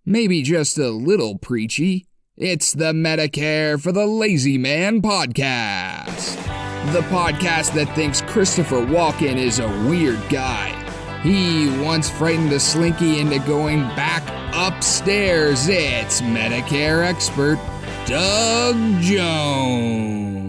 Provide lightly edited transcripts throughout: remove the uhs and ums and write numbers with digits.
maybe just a little preachy. It's the Medicare for the Lazy Man podcast. The podcast that thinks Christopher Walken is a weird guy. He once frightened a slinky into going back upstairs. It's Medicare expert Doug Jones.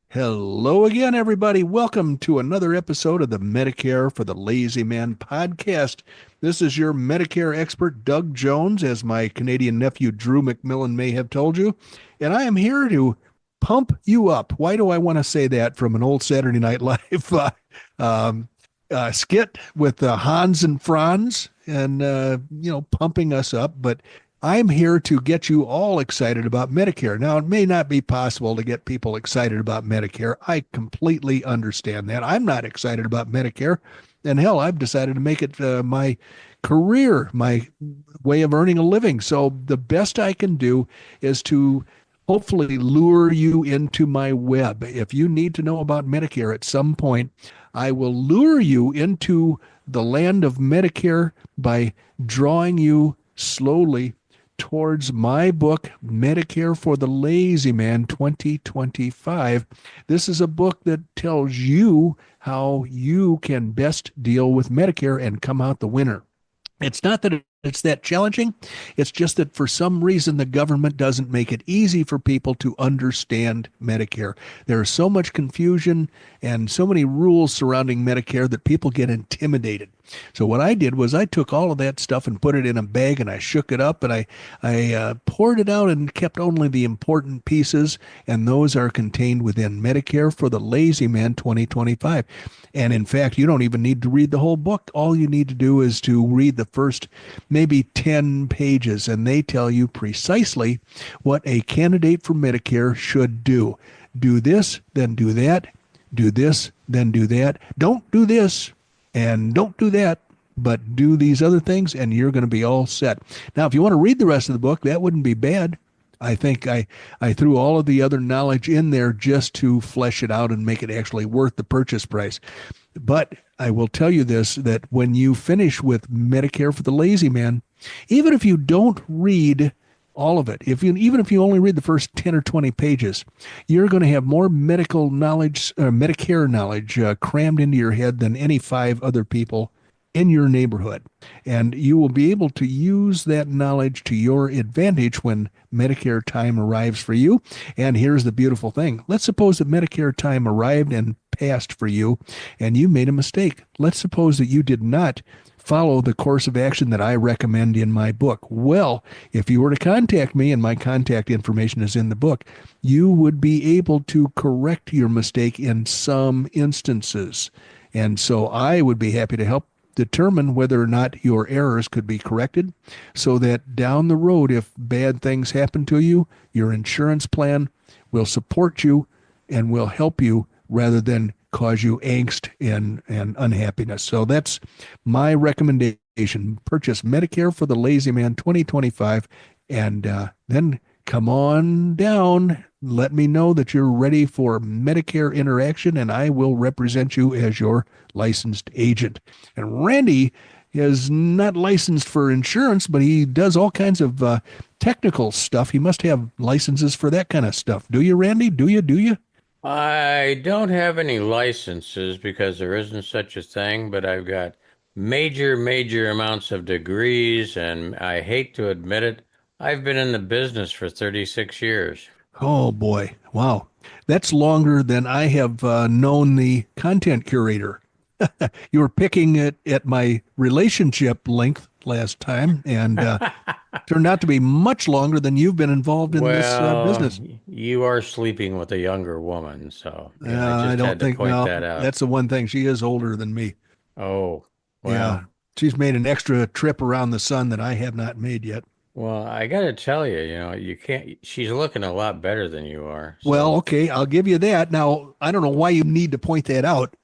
Hello again, everybody. Welcome to another episode of the Medicare for the Lazy Man podcast. This is your Medicare expert, Doug Jones, as my Canadian nephew, Drew McMillan, may have told you. And I am here to pump you up. Why do I want to say that from an old Saturday Night Live skit with Hans and Franz and, pumping us up. But I'm here to get you all excited about Medicare. Now, it may not be possible to get people excited about Medicare. I completely understand that. I'm not excited about Medicare. And hell, I've decided to make it my career, my way of earning a living. So the best I can do is to hopefully lure you into my web. If you need to know about Medicare at some point, I will lure you into the land of Medicare by drawing you slowly towards my book, Medicare for the Lazy Man 2025. This is a book that tells you how you can best deal with Medicare and come out the winner. It's not that it's that challenging. It's just that for some reason, the government doesn't make it easy for people to understand Medicare. There is so much confusion and so many rules surrounding Medicare that people get intimidated. So what I did was I took all of that stuff and put it in a bag and I shook it up and I poured it out and kept only the important pieces, and those are contained within Medicare for the Lazy Man 2025. And in fact, you don't even need to read the whole book. All you need to do is to read the first maybe 10 pages, and they tell you precisely what a candidate for Medicare should do. Do this, then do that. Do this, then do that. Don't do this and don't do that, but do these other things, and you're going to be all set. Now, if you want to read the rest of the book, that wouldn't be bad. I think I threw all of the other knowledge in there just to flesh it out and make it actually worth the purchase price. But I will tell you this, that when you finish with Medicare for the Lazy Man, even if you don't read all of it, even if you only read the first 10 or 20 pages, you're going to have more medical knowledge, Medicare knowledge crammed into your head than any 5 other people in your neighborhood. And you will be able to use that knowledge to your advantage when Medicare time arrives for you. And here's the beautiful thing. Let's suppose that Medicare time arrived and passed for you, and you made a mistake. Let's suppose that you did not follow the course of action that I recommend in my book. Well, if you were to contact me, and my contact information is in the book, you would be able to correct your mistake in some instances. And so I would be happy to help determine whether or not your errors could be corrected, so that down the road, if bad things happen to you, your insurance plan will support you and will help you rather than cause you angst and unhappiness. So that's my recommendation. Purchase Medicare for the Lazy Man 2025, and then come on down. Let me know that you're ready for Medicare interaction, and I will represent you as your licensed agent. And Randy is not licensed for insurance, but he does all kinds of technical stuff. He must have licenses for that kind of stuff. Do you, Randy? Do you? I don't have any licenses because there isn't such a thing, but I've got major amounts of degrees, and I hate to admit it, I've been in the business for 36 years. Oh, boy. Wow. That's longer than I have known the content curator. You were picking it at my relationship length last time, and turned out to be much longer than you've been involved in this business. You are sleeping with a younger woman, so I don't think, point well, that out. that's the one thing. She is older than me. Oh, well. Yeah. She's made an extra trip around the sun that I have not made yet. Well, I got to tell you, you can't, she's looking a lot better than you are. So. Well, okay, I'll give you that. Now, I don't know why you need to point that out.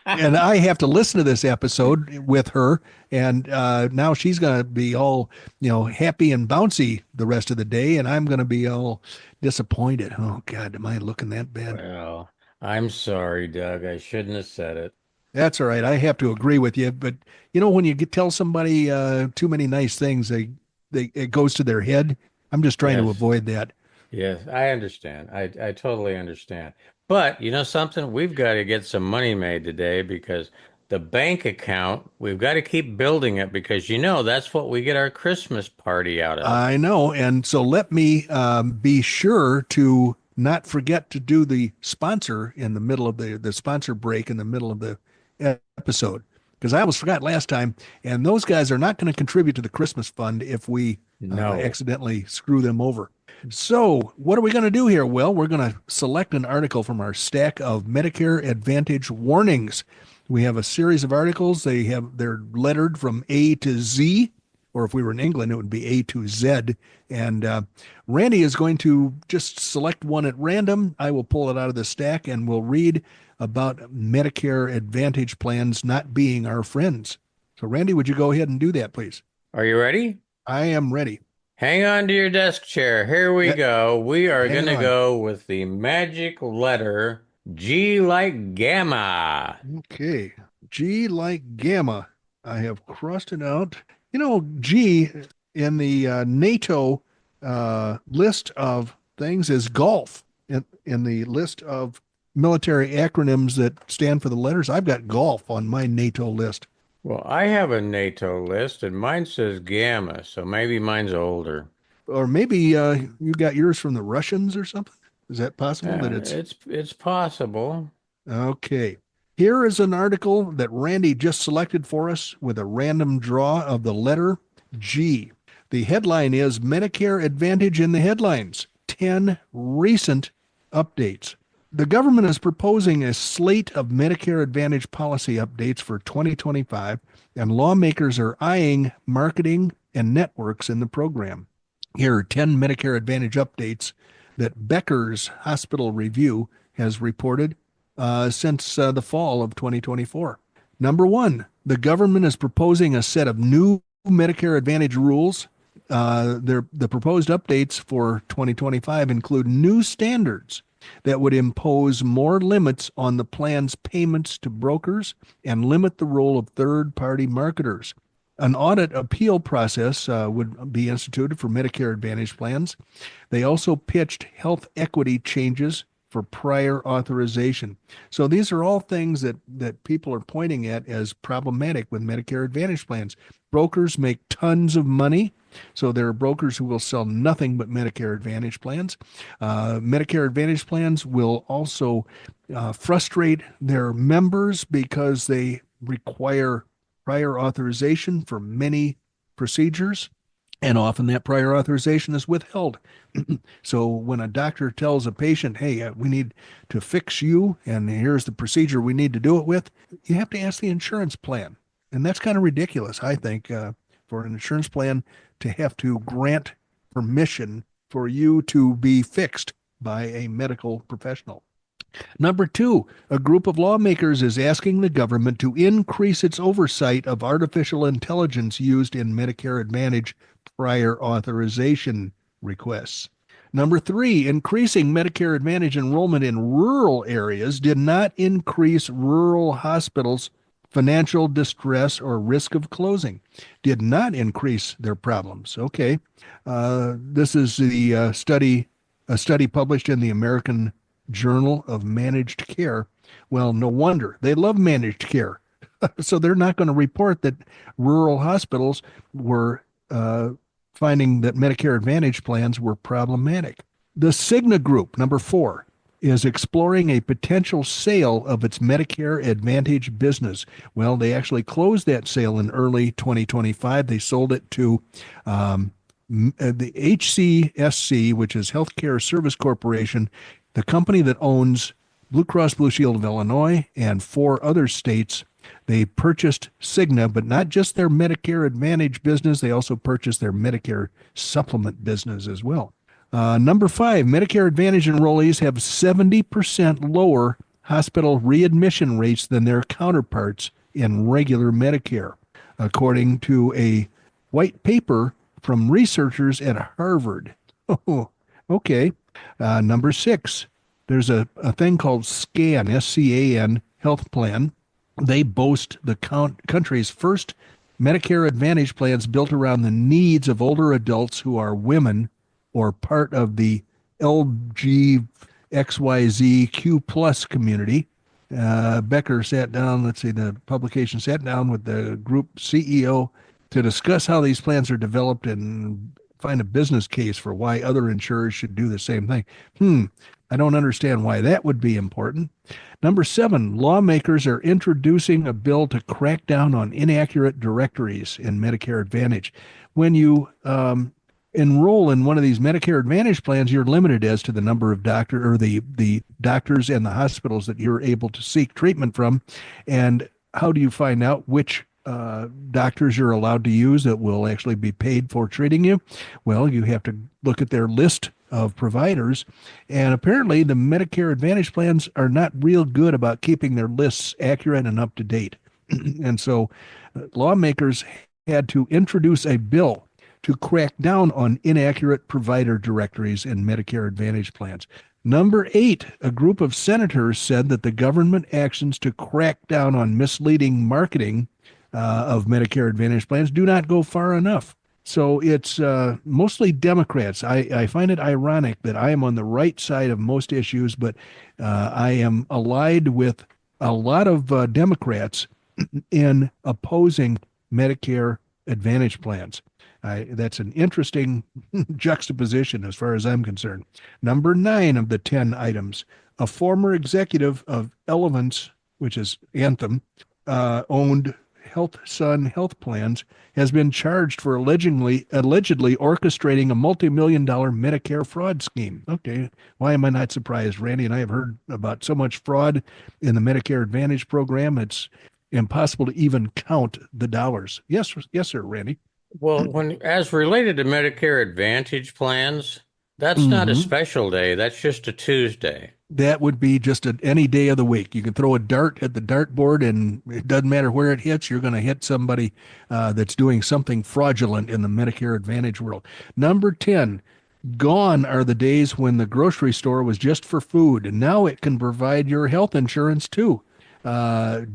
And I have to listen to this episode with her, and now she's going to be all, happy and bouncy the rest of the day, and I'm going to be all disappointed. Oh God, am I looking that bad? Well, I'm sorry, Doug. I shouldn't have said it. That's all right. I have to agree with you, but when you tell somebody too many nice things, it goes to their head. I'm just trying to Yes. avoid that. Yes, I understand. I totally understand. But you know something? We've got to get some money made today because the bank account, we've got to keep building it because that's what we get our Christmas party out of. I know. And so let me be sure to not forget to do the sponsor in the middle of the sponsor break in the middle of the episode, because I almost forgot last time. And those guys are not going to contribute to the Christmas fund if we No. accidentally screw them over. So, what are we going to do here? Well, we're going to select an article from our stack of Medicare Advantage warnings. We have a series of articles. They're lettered from A to Z, or if we were in England, it would be A to Z. And Randy is going to just select one at random. I will pull it out of the stack and we'll read about Medicare Advantage plans not being our friends. So, Randy, would you go ahead and do that, please? Are you ready? I am ready. Hang on to your desk chair. Here we go. We are Hang going to on. go with the magic letter G like gamma. Okay. G like gamma. I have crossed it out. G in the NATO list of things is golf. In the list of military acronyms that stand for the letters, I've got golf on my NATO list. Well, I have a NATO list and mine says gamma, so maybe mine's older. Or maybe you got yours from the Russians or something. Is that possible that it's It's possible. okay? Here is an article that Randy just selected for us with a random draw of the letter G. The headline is Medicare Advantage in the headlines, 10 recent updates. The government is proposing a slate of Medicare Advantage policy updates for 2025, and lawmakers are eyeing marketing and networks in the program. Here are 10 Medicare Advantage updates that Becker's Hospital Review has reported since the fall of 2024. Number one, the government is proposing a set of new Medicare Advantage rules. The proposed updates for 2025 include new standards that would impose more limits on the plan's payments to brokers and limit the role of third-party marketers. An audit appeal process would be instituted for Medicare Advantage plans. They also pitched health equity changes for prior authorization. So these are all things that people are pointing at as problematic with Medicare Advantage plans. Brokers make tons of money, so there are brokers who will sell nothing but Medicare Advantage plans. Medicare Advantage plans will also frustrate their members because they require prior authorization for many procedures, and often that prior authorization is withheld. So when a doctor tells a patient, hey, we need to fix you, and here's the procedure we need to do it with, you have to ask the insurance plan. And that's kind of ridiculous, I think, for an insurance plan to have to grant permission for you to be fixed by a medical professional. Number two, a group of lawmakers is asking the government to increase its oversight of artificial intelligence used in Medicare Advantage prior authorization requests. Number three, increasing Medicare Advantage enrollment in rural areas did not increase rural hospitals' financial distress or risk of closing. Did not increase their problems. Okay. This is a study published in the American Journal of Managed Care. Well, no wonder. They love managed care. So they're not going to report that rural hospitals were finding that Medicare Advantage plans were problematic. The Cigna Group, number four, is exploring a potential sale of its Medicare Advantage business. Well, they actually closed that sale in early 2025. They sold it to the HCSC, which is Healthcare Service Corporation, the company that owns Blue Cross Blue Shield of Illinois and 4 other states. They purchased Cigna, but not just their Medicare Advantage business. They also purchased their Medicare Supplement business as well. Number 5, Medicare Advantage enrollees have 70% lower hospital readmission rates than their counterparts in regular Medicare, according to a white paper from researchers at Harvard. Oh, okay. Number 6, there's a thing called SCAN, SCAN health plan. They boast the country's first Medicare Advantage plans built around the needs of older adults who are women or part of the LGXYZQ plus community. Becker sat down, the publication sat down with the group CEO to discuss how these plans are developed and find a business case for why other insurers should do the same thing. I don't understand why that would be important. Number 7, lawmakers are introducing a bill to crack down on inaccurate directories in Medicare Advantage. When you enroll in one of these Medicare Advantage plans, you're limited as to the number of the doctors and the hospitals that you're able to seek treatment from. And how do you find out which doctors you're allowed to use that will actually be paid for treating you? Well, you have to look at their list of providers, and apparently the Medicare Advantage plans are not real good about keeping their lists accurate and up to date. And so lawmakers had to introduce a bill to crack down on inaccurate provider directories in Medicare Advantage plans. Number 8, a group of senators said that the government actions to crack down on misleading marketing of Medicare Advantage plans do not go far enough. So it's mostly Democrats. I find it ironic that I am on the right side of most issues, but I am allied with a lot of Democrats in opposing Medicare Advantage plans. That's an interesting juxtaposition as far as I'm concerned. Number 9 of the 10 items, a former executive of Elevance, which is Anthem, owned HealthSun Health Plans, has been charged for allegedly orchestrating a multi-million-dollar Medicare fraud scheme. Okay, why am I not surprised? Randy and I have heard about so much fraud in the Medicare Advantage program, it's impossible to even count the dollars. Yes, sir, Randy. Well, as related to Medicare Advantage plans, that's not a special day. That's just a Tuesday. That would be just any day of the week. You can throw a dart at the dartboard, and it doesn't matter where it hits. You're going to hit somebody that's doing something fraudulent in the Medicare Advantage world. Number 10, gone are the days when the grocery store was just for food, and now it can provide your health insurance too.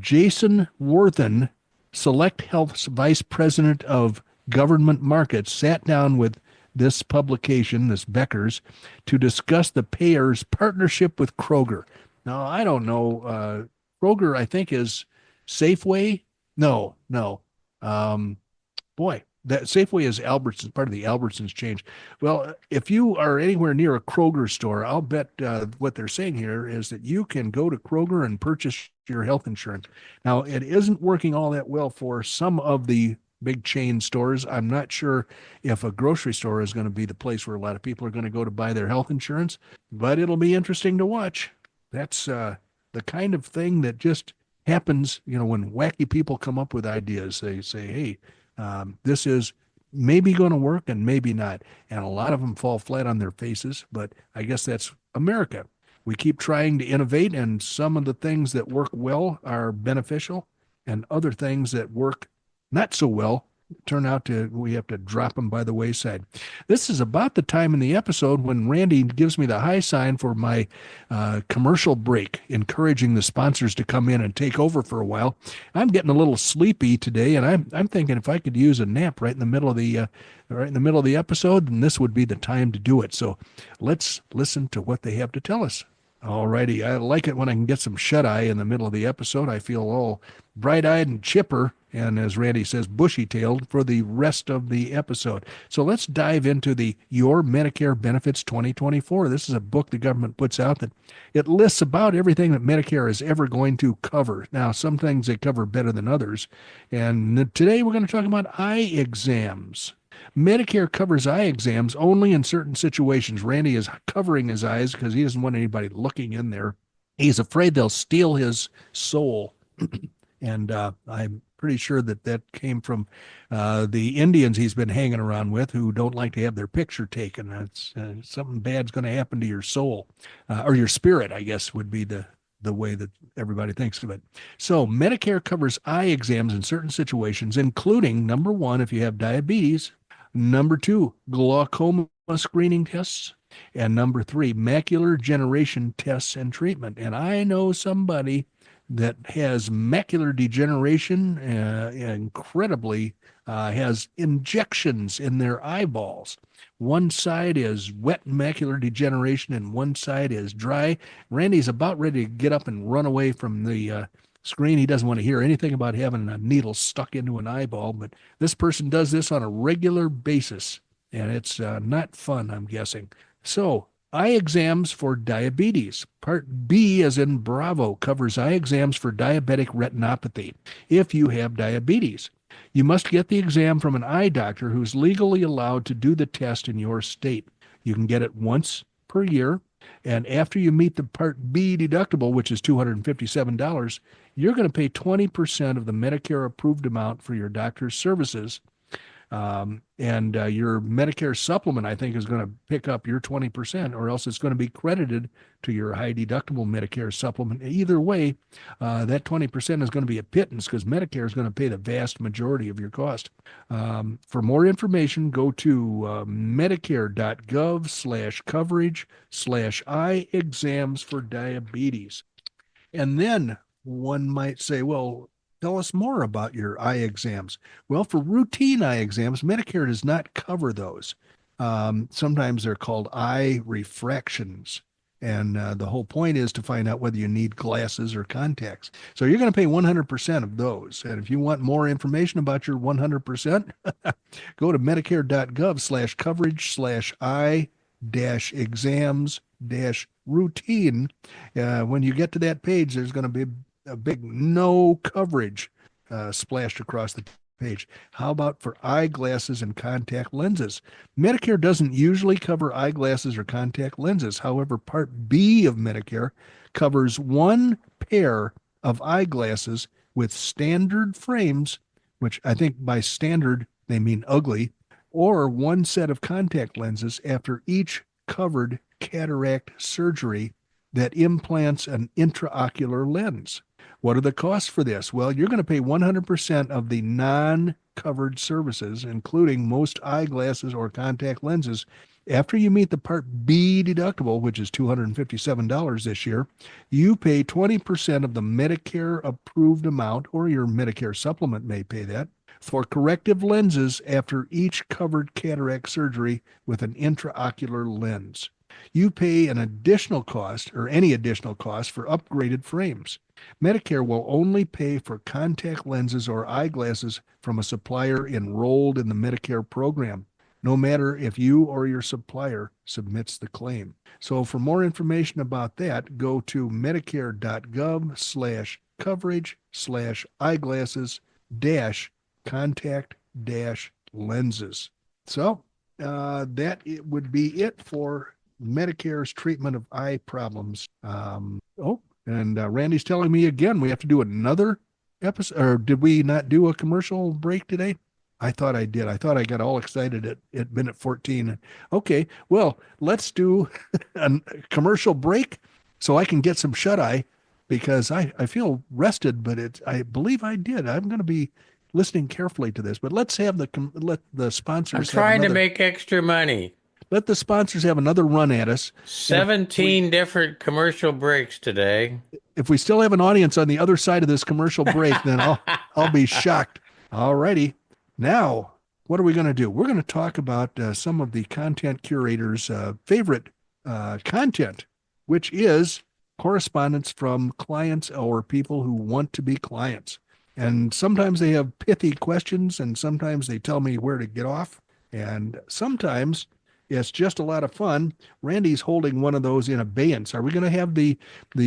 Jason Worthen, Select Health's Vice President of Government Markets, sat down with this publication, this Becker's, to discuss the payer's partnership with Kroger. Now, I don't know. Kroger, I think, is Safeway. No. That Safeway is Albertsons, part of the Albertsons change. Well, if you are anywhere near a Kroger store, I'll bet what they're saying here is that you can go to Kroger and purchase your health insurance. Now, it isn't working all that well for some of the big chain stores. I'm not sure if a grocery store is going to be the place where a lot of people are going to go to buy their health insurance, but it'll be interesting to watch. That's the kind of thing that just happens, when wacky people come up with ideas. They say, hey, this is maybe going to work and maybe not. And a lot of them fall flat on their faces, but I guess that's America. We keep trying to innovate, and some of the things that work well are beneficial, and other things that work not so well we have to drop them by the wayside. This is about the time in the episode when Randy gives me the high sign for my commercial break, encouraging the sponsors to come in and take over for a while. I'm getting a little sleepy today, and I'm thinking if I could use a nap right in the middle of the episode, then this would be the time to do it. So let's listen to what they have to tell us. All righty. I like it when I can get some shut-eye in the middle of the episode. I feel all bright-eyed and chipper, and as Randy says, bushy-tailed for the rest of the episode. So let's dive into the Your Medicare Benefits 2024. This is a book the government puts out that it lists about everything that Medicare is ever going to cover. Now, some things they cover better than others. And today we're going to talk about eye exams. Medicare covers eye exams only in certain situations. Randy is covering his eyes because he doesn't want anybody looking in there. He's afraid they'll steal his soul. And I'm pretty sure that came from the Indians he's been hanging around with, who don't like to have their picture taken. That's something bad's going to happen to your soul, or your spirit, I guess would be the the way that everybody thinks of it. So Medicare covers eye exams in certain situations, including number one, if you have diabetes, number two, glaucoma screening tests, and number three, macular degeneration tests and treatment. And I know somebody that has macular degeneration, incredibly has injections in their eyeballs. One side is wet macular degeneration and one side is dry. Randy's about ready to get up and run away from the screen. He doesn't want to hear anything about having a needle stuck into an eyeball, but this person does this on a regular basis, and it's not fun, I'm guessing. So, eye exams for diabetes. Part B, as in Bravo, covers eye exams for diabetic retinopathy. If you have diabetes, you must get the exam from an eye doctor who's legally allowed to do the test in your state. You can get it once per year, and after you meet the Part B deductible, which is $257, you're going to pay 20% of the Medicare approved amount for your doctor's services. And your Medicare supplement, I think, is going to pick up your 20%, or else it's going to be credited to your high deductible Medicare supplement. Either way, that 20% is going to be a pittance because Medicare is going to pay the vast majority of your cost. For more information, go to medicare.gov/coverage/eye exams for diabetes. And then one might say, well, tell us more about your eye exams. Well, for routine eye exams, Medicare does not cover those. Sometimes they're called eye refractions. And the whole point is to find out whether you need glasses or contacts. So you're going to pay 100% of those. And if you want more information about your 100%, go to medicare.gov/coverage/eye-exams-routine. When you get to that page, there's going to be a big no coverage splashed across the page. How about for eyeglasses and contact lenses? Medicare doesn't usually cover eyeglasses or contact lenses. However, Part B of Medicare covers one pair of eyeglasses with standard frames, which I think by standard they mean ugly, or one set of contact lenses after each covered cataract surgery that implants an intraocular lens. What are the costs for this? Well, you're going to pay 100% of the non-covered services, including most eyeglasses or contact lenses. After you meet the Part B deductible, which is $257 this year, you pay 20% of the Medicare approved amount, or your Medicare supplement may pay that, for corrective lenses after each covered cataract surgery with an intraocular lens. You pay an additional cost, or any additional cost, for upgraded frames. Medicare will only pay for contact lenses or eyeglasses from a supplier enrolled in the Medicare program, no matter if you or your supplier submits the claim. So for more information about that, go to medicare.gov/coverage/eyeglasses-contact-lenses. So that it would be it for Medicare's treatment of eye problems. Randy's telling me again we have to do another episode, or did we not do a commercial break today? I thought I did. I thought I got all excited at minute 14. Okay, well, let's do a commercial break so I can get some shut-eye, because I feel rested, but I believe I did. I'm going to be listening carefully to this, but let's have let the sponsors. I'm trying to make extra money. Let the sponsors have another run at us. 17 different commercial breaks today. If we still have an audience on the other side of this commercial break, then I'll be shocked. All righty. Now, what are we going to do? We're going to talk about some of the content curators' favorite content, which is correspondence from clients or people who want to be clients. And sometimes they have pithy questions, and sometimes they tell me where to get off. And sometimes it's just a lot of fun. Randy's holding one of those in abeyance. Are we going to have the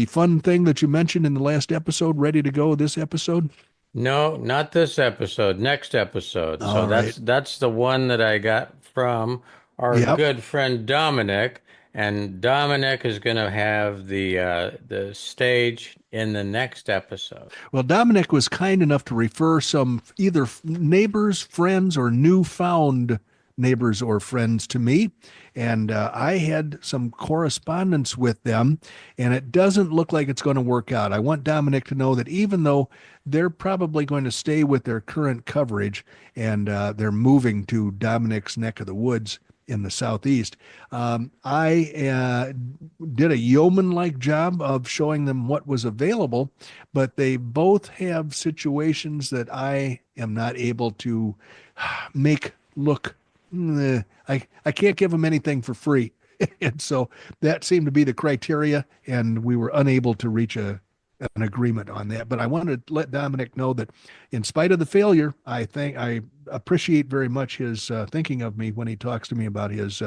fun thing that you mentioned in the last episode ready to go this episode? No, not this episode. Next episode. All right. That's the one that I got from our good friend Dominic, and Dominic is going to have the stage in the next episode. Well, Dominic was kind enough to refer some either neighbors, friends, or newfound neighbors or friends to me. And I had some correspondence with them, and it doesn't look like it's going to work out. I want Dominic to know that even though they're probably going to stay with their current coverage and they're moving to Dominic's neck of the woods in the southeast, I did a yeoman-like job of showing them what was available, but they both have situations that I am not able to make look. I can't give them anything for free. And so that seemed to be the criteria, and we were unable to reach an agreement on that. But I wanted to let Dominic know that in spite of the failure, I appreciate very much his thinking of me when he talks to me about his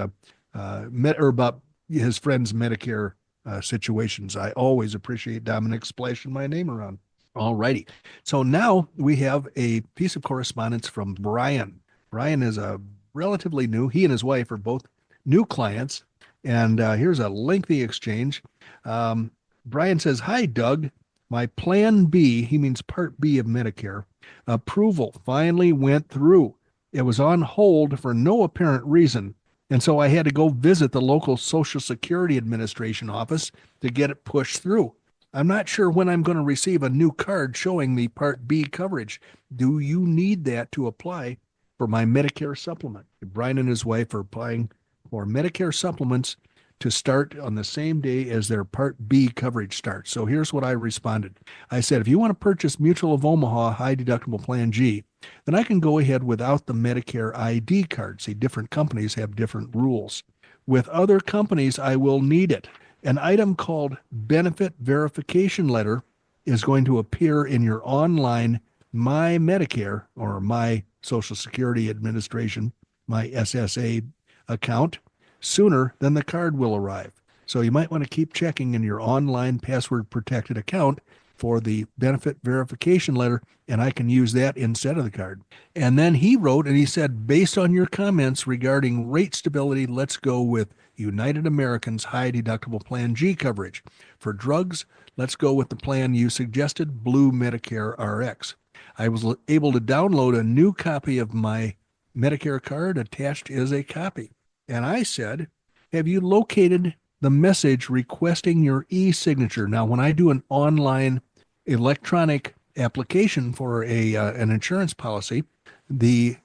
about his friend's Medicare situations. I always appreciate Dominic splashing my name around. All righty. So now we have a piece of correspondence from Brian. Brian is a relatively new, he and his wife are both new clients. And here's a lengthy exchange. Brian says, "Hi, Doug. My Plan B," he means Part B of Medicare, "approval finally went through. It was on hold for no apparent reason. And so I had to go visit the local Social Security Administration office to get it pushed through. I'm not sure when I'm going to receive a new card showing me Part B coverage. Do you need that to apply for my Medicare supplement?" Brian and his wife are applying for Medicare supplements to start on the same day as their Part B coverage starts. So here's what I responded. I said, "If you want to purchase Mutual of Omaha High Deductible Plan G, then I can go ahead without the Medicare ID card." See, different companies have different rules. "With other companies, I will need it. An item called Benefit Verification Letter is going to appear in your online My Medicare or My Social Security Administration, My SSA account sooner than the card will arrive. So you might want to keep checking in your online password protected account for the benefit verification letter, and I can use that instead of the card." And then he wrote and he said, "Based on your comments regarding rate stability, let's go with United Americans High Deductible Plan G coverage. For drugs, let's go with the plan you suggested, Blue Medicare RX. I was able to download a new copy of my Medicare card. Attached is a copy." And I said, "Have you located the message requesting your e-signature?" Now, when I do an online electronic application for an insurance policy, the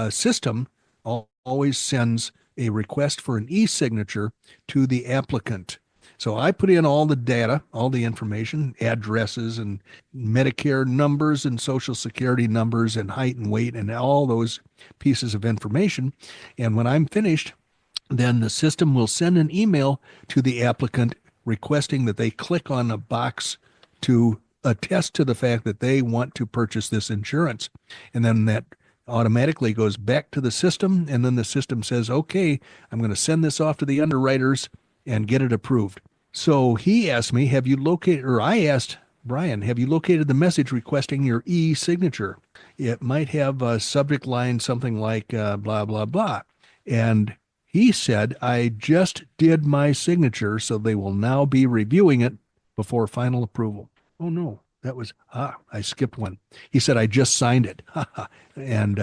system always sends a request for an e-signature to the applicant. So I put in all the data, all the information, addresses and Medicare numbers and Social Security numbers and height and weight and all those pieces of information. And when I'm finished, then the system will send an email to the applicant requesting that they click on a box to attest to the fact that they want to purchase this insurance. And then that automatically goes back to the system, and then the system says, "Okay, I'm going to send this off to the underwriters and get it approved." So he asked me, I asked Brian, "Have you located the message requesting your e-signature? It might have a subject line something like blah, blah, blah." And he said, "I just did my signature, so they will now be reviewing it before final approval." Oh no, I skipped one. He said, "I just signed it." And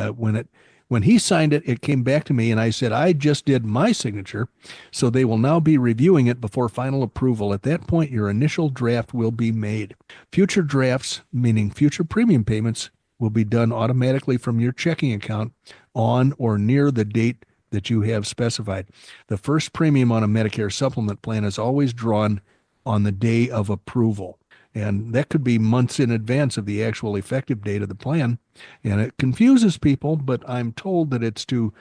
when he signed it, it came back to me and I said, "I just did my signature, so they will now be reviewing it before final approval. At that point, your initial draft will be made. Future drafts, meaning future premium payments, will be done automatically from your checking account on or near the date that you have specified. The first premium on a Medicare supplement plan is always drawn on the day of approval." And that could be months in advance of the actual effective date of the plan. And it confuses people, but I'm told that it's to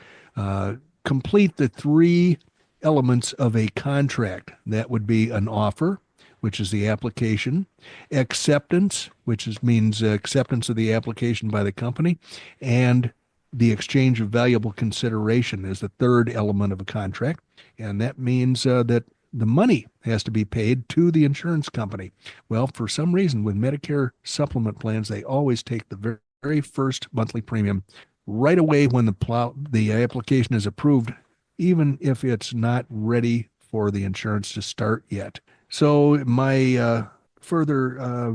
complete the three elements of a contract. That would be an offer, which is the application, acceptance, which means acceptance of the application by the company, and the exchange of valuable consideration is the third element of a contract. And that means that the money has to be paid to the insurance company. Well, for some reason, with Medicare supplement plans, they always take the very first monthly premium right away when the application is approved, even if it's not ready for the insurance to start yet. So my further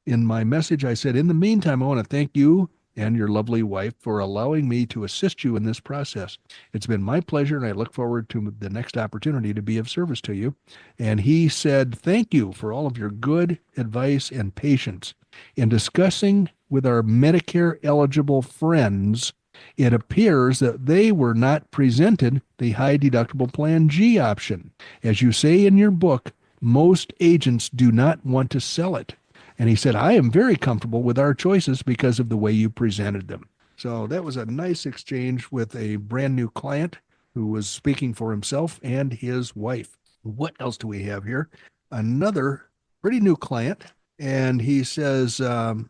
in my message, I said, "In the meantime, I want to thank you and your lovely wife for allowing me to assist you in this process. It's been my pleasure, and I look forward to the next opportunity to be of service to you. And he said, thank you for all of your good advice and patience. In discussing with our Medicare eligible friends, it appears that they were not presented the high deductible plan G option. As you say in your book, most agents do not want to sell it. And he said, I am very comfortable with our choices because of the way you presented them. So that was a nice exchange with a brand new client who was speaking for himself and his wife. What else do we have here? Another pretty new client. And he says,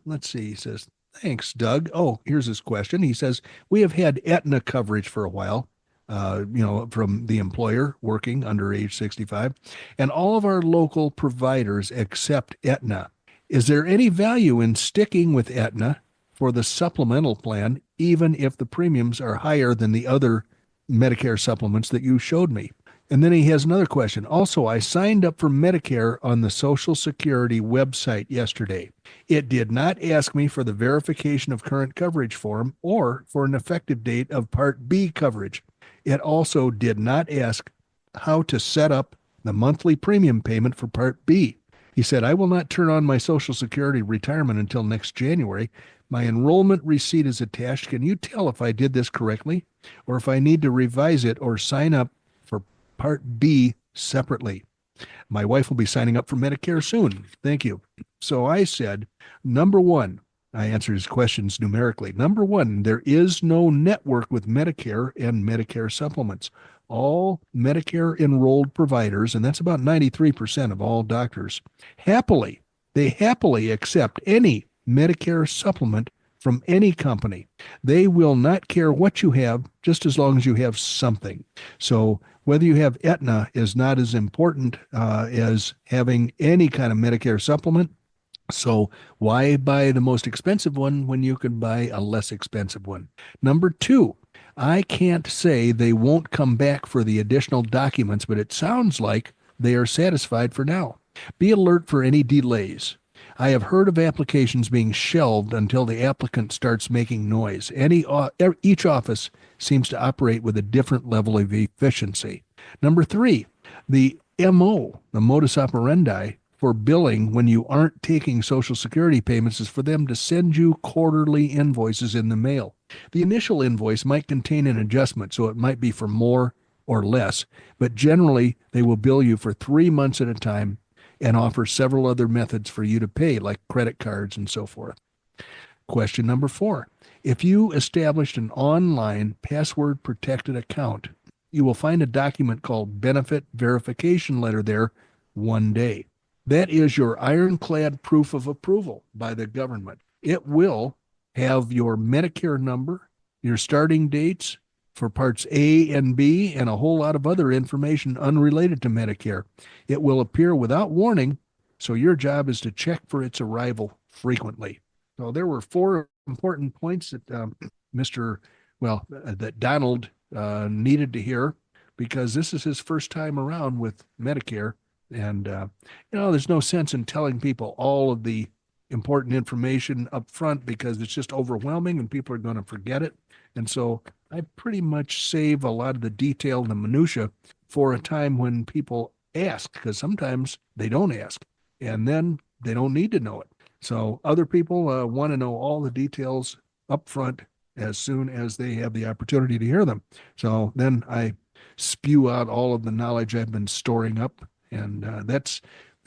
let's see, he says, thanks, Doug. Oh, here's his question. He says, we have had Aetna coverage for a while, from the employer working under age 65, and all of our local providers accept Aetna. Is there any value in sticking with Aetna for the supplemental plan, even if the premiums are higher than the other Medicare supplements that you showed me? And then he has another question. Also, I signed up for Medicare on the Social Security website yesterday. It did not ask me for the verification of current coverage form or for an effective date of Part B coverage. It also did not ask how to set up the monthly premium payment for Part B. He said, I will not turn on my Social Security retirement until next January. My enrollment receipt is attached. Can you tell if I did this correctly or if I need to revise it or sign up for Part B separately? My wife will be signing up for Medicare soon. Thank you. So I said, number one, I answered his questions numerically. Number one, there is no network with Medicare and Medicare supplements. All Medicare enrolled providers, and that's about 93% of all doctors, they happily accept any Medicare supplement from any company. They will not care what you have, just as long as you have something. So whether you have Aetna is not as important as having any kind of Medicare supplement. So why buy the most expensive one when you can buy a less expensive one? Number two, I can't say they won't come back for the additional documents, but it sounds like they are satisfied for now. Be alert for any delays. I have heard of applications being shelved until the applicant starts making noise. Each office seems to operate with a different level of efficiency. Number three, the MO, the modus operandi for billing when you aren't taking Social Security payments is for them to send you quarterly invoices in the mail. The initial invoice might contain an adjustment, so it might be for more or less, but generally they will bill you for 3 months at a time and offer several other methods for you to pay, like credit cards and so forth. Question number four. If you established an online password protected account, you will find a document called Benefit Verification Letter there one day. That is your ironclad proof of approval by the government. It will have your Medicare number, your starting dates for Parts A and B, and a whole lot of other information unrelated to Medicare. It will appear without warning, so your job is to check for its arrival frequently. So there were four important points that that Donald needed to hear, because this is his first time around with Medicare. And, there's no sense in telling people all of the important information up front because it's just overwhelming and people are going to forget it. And so I pretty much save a lot of the detail and the minutia for a time when people ask, because sometimes they don't ask and then they don't need to know it. So other people want to know all the details up front as soon as they have the opportunity to hear them. So then I spew out all of the knowledge I've been storing up. And that's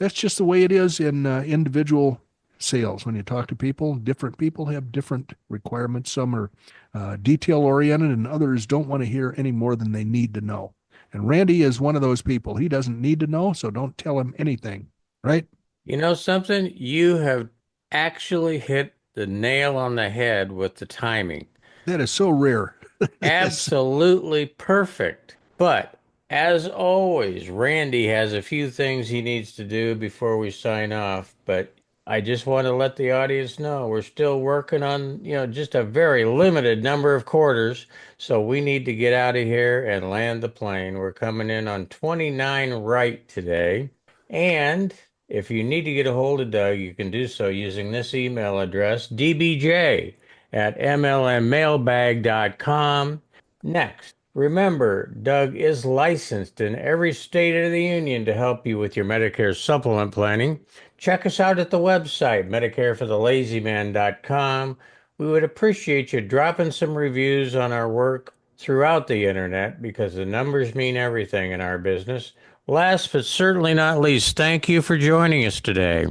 just the way it is in individual sales. When you talk to people, different people have different requirements. Some are detail oriented and others don't want to hear any more than they need to know. And Randy is one of those people. He doesn't need to know, so don't tell him anything, right? You know something? You have actually hit the nail on the head with the timing. That is so rare. Absolutely perfect. But as always, Randy has a few things he needs to do before we sign off. But I just want to let the audience know we're still working on, just a very limited number of quarters. So we need to get out of here and land the plane. We're coming in on 29 right today. And if you need to get a hold of Doug, you can do so using this email address, dbj at mlmmailbag.com. Next, remember, Doug is licensed in every state of the union to help you with your Medicare supplement planning. Check us out at the website, medicareforthelazyman.com. We would appreciate you dropping some reviews on our work throughout the internet because the numbers mean everything in our business. Last but certainly not least, thank you for joining us today.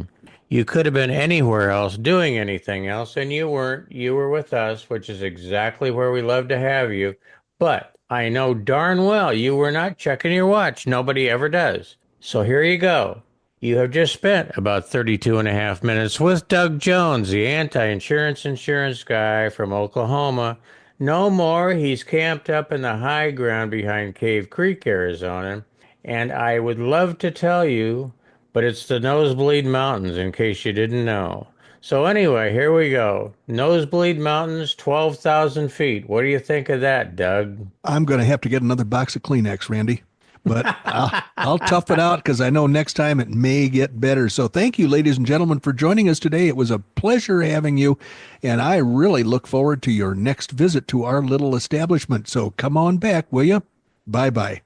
You could have been anywhere else doing anything else, and you weren't. You were with us, which is exactly where we love to have you. But I know darn well you were not checking your watch. Nobody ever does. So here you go. You have just spent about 32 and a half minutes with Doug Jones, the anti-insurance insurance guy from Oklahoma. No more. He's camped up in the high ground behind Cave Creek, Arizona. And I would love to tell you, but it's the Nosebleed Mountains, in case you didn't know. So anyway, here we go. Nosebleed Mountains, 12,000 feet. What do you think of that, Doug? I'm going to have to get another box of Kleenex, Randy. But I'll tough it out because I know next time it may get better. So thank you, ladies and gentlemen, for joining us today. It was a pleasure having you, and I really look forward to your next visit to our little establishment. So come on back, will you? Bye-bye.